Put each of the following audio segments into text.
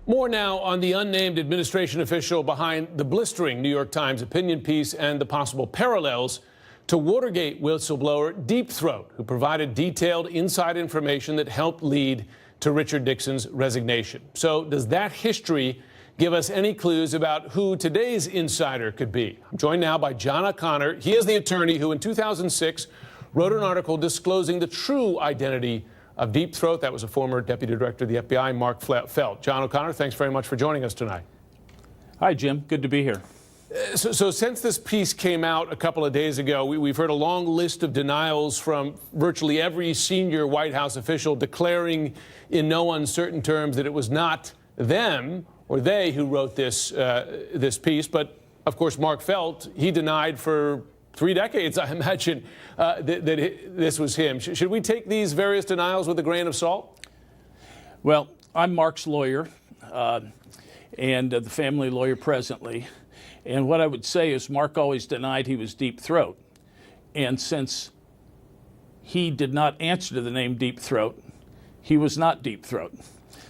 More now on the unnamed administration official behind the blistering New York Times opinion piece and the possible parallels to Watergate whistleblower Deep Throat, who provided detailed inside information that helped lead to Richard Nixon's resignation. So does that history give us any clues about who today's insider could be? I'm joined now by Jon O'Connor. He is the attorney who in 2006 wrote an article disclosing the true identity of Deep Throat. That was a former deputy director of the FBI, Mark Felt. Jon O'Connor, thanks very much for joining us tonight. Hi, Jim. Good to be here. So since this piece came out a couple of days ago, we've heard a long list of denials from virtually every senior White House official declaring in no uncertain terms that it was not them or they who wrote this piece. But, of course, Mark Felt, he denied for 3 decades, I imagine, that this was him. Should we take these various denials with a grain of salt? Well, I'm Mark's lawyer and the family lawyer presently. And what I would say is Mark always denied he was Deep Throat. And since he did not answer to the name Deep Throat, he was not Deep Throat.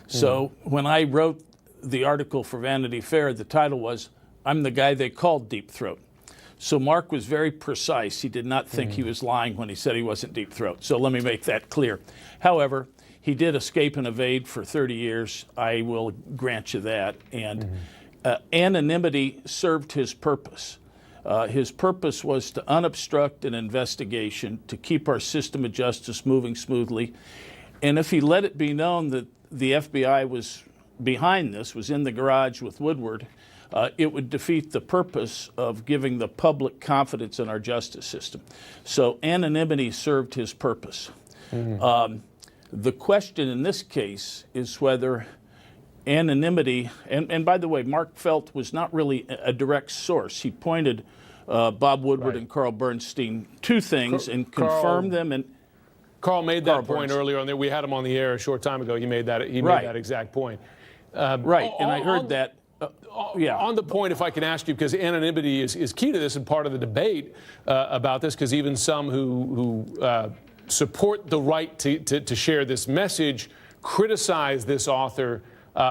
So when I wrote the article for Vanity Fair, the title was, "I'm the guy they called Deep Throat." So Mark was very precise. He did not think he was lying when he said he wasn't Deep Throat. So let me make that clear. However, he did escape and evade for 30 years. I will grant you that. And anonymity served his purpose. His purpose was to unobstruct an investigation, to keep our system of justice moving smoothly. And if he let it be known that the FBI was behind this, was in the garage with Woodward, it would defeat the purpose of giving the public confidence in our justice system. So anonymity served his purpose. The question in this case is whether anonymity, and by the way, Mark Felt was not really a direct source. He pointed Bob Woodward and Carl Bernstein to things and confirmed them. And Carl made that point earlier on there. We had him on the air a short time ago. He made that exact point. Right, and I heard that. Yeah. On the point, if I can ask you, because anonymity is key to this and part of the debate about this, because even some who support the right to share this message criticize this author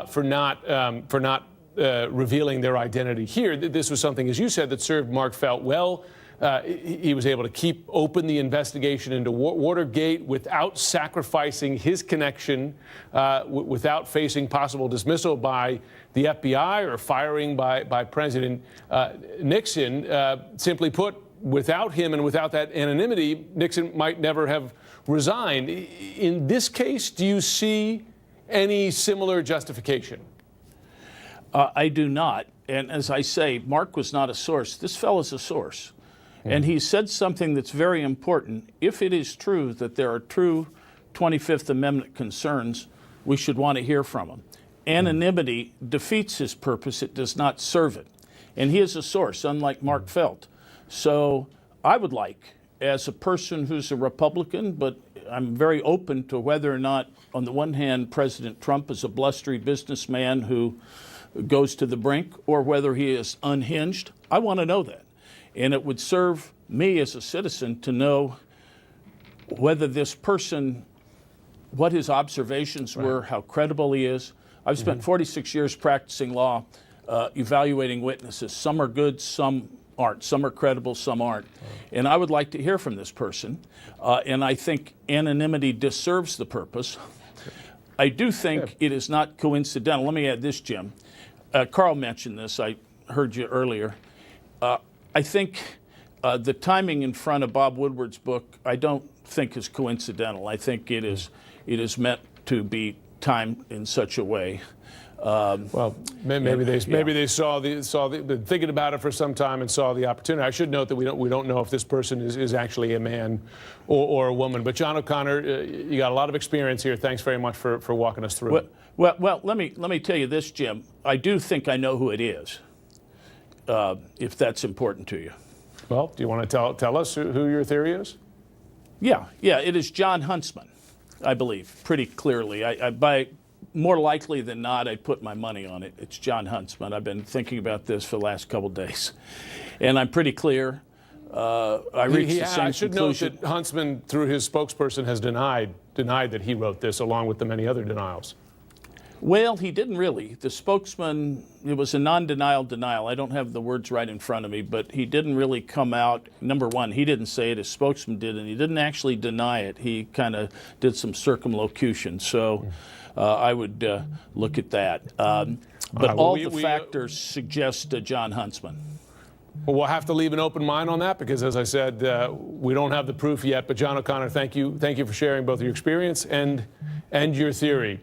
for not revealing their identity here. This was something, as you said, that served Mark Felt well. He was able to keep open the investigation into Watergate without sacrificing his connection, without facing possible dismissal by the FBI or firing by President Nixon. Simply put, without him and without that anonymity, Nixon might never have resigned. In this case, do you see any similar justification? I do not. And as I say, Mark was not a source. This fellow's a source. And he said something that's very important. If it is true that there are true 25th Amendment concerns, we should want to hear from him. Anonymity defeats his purpose. It does not serve it. And he is a source, unlike Mark Felt. So I would like, as a person who's a Republican, but I'm very open to whether or not, on the one hand, President Trump is a blustery businessman who goes to the brink, or whether he is unhinged. I want to know that. And it would serve me as a citizen to know whether this person, what his observations were, how credible he is. I've spent 46 years practicing law, evaluating witnesses. Some are good, some aren't. Some are credible, some aren't. And I would like to hear from this person. And I think anonymity disserves the purpose. I do think it is not coincidental. Let me add this, Jim. Carl mentioned this. I heard you earlier. I think the timing in front of Bob Woodward's book, I don't think is coincidental. I think it is meant to be timed in such a way. Well, maybe they saw been thinking about it for some time and saw the opportunity. I should note that we don't know if this person is actually a man or a woman. But Jon O'Connor, you got a lot of experience here. Thanks very much for walking us through it. Well, let me tell you this, Jim. I do think I know who it is. If that's important to you. Well, do you want to tell us who your theory is? Yeah, it is Jon Huntsman, I believe, pretty clearly. By more likely than not, I'd put my money on it. It's Jon Huntsman. I've been thinking about this for the last couple of days, and I'm pretty clear. I reached the same conclusion. I should note that Huntsman, through his spokesperson, has denied that he wrote this, along with the many other denials. Well, he didn't really. The spokesman, it was a non-denial denial. I don't have the words right in front of me, but he didn't really come out. Number one, he didn't say it, his spokesman did, and he didn't actually deny it. He kind of did some circumlocution. So I would look at that. But all the factors suggest Jon Huntsman. Well, we'll have to leave an open mind on that because, as I said, we don't have the proof yet. But John O'Connor, thank you for sharing both your experience and your theory.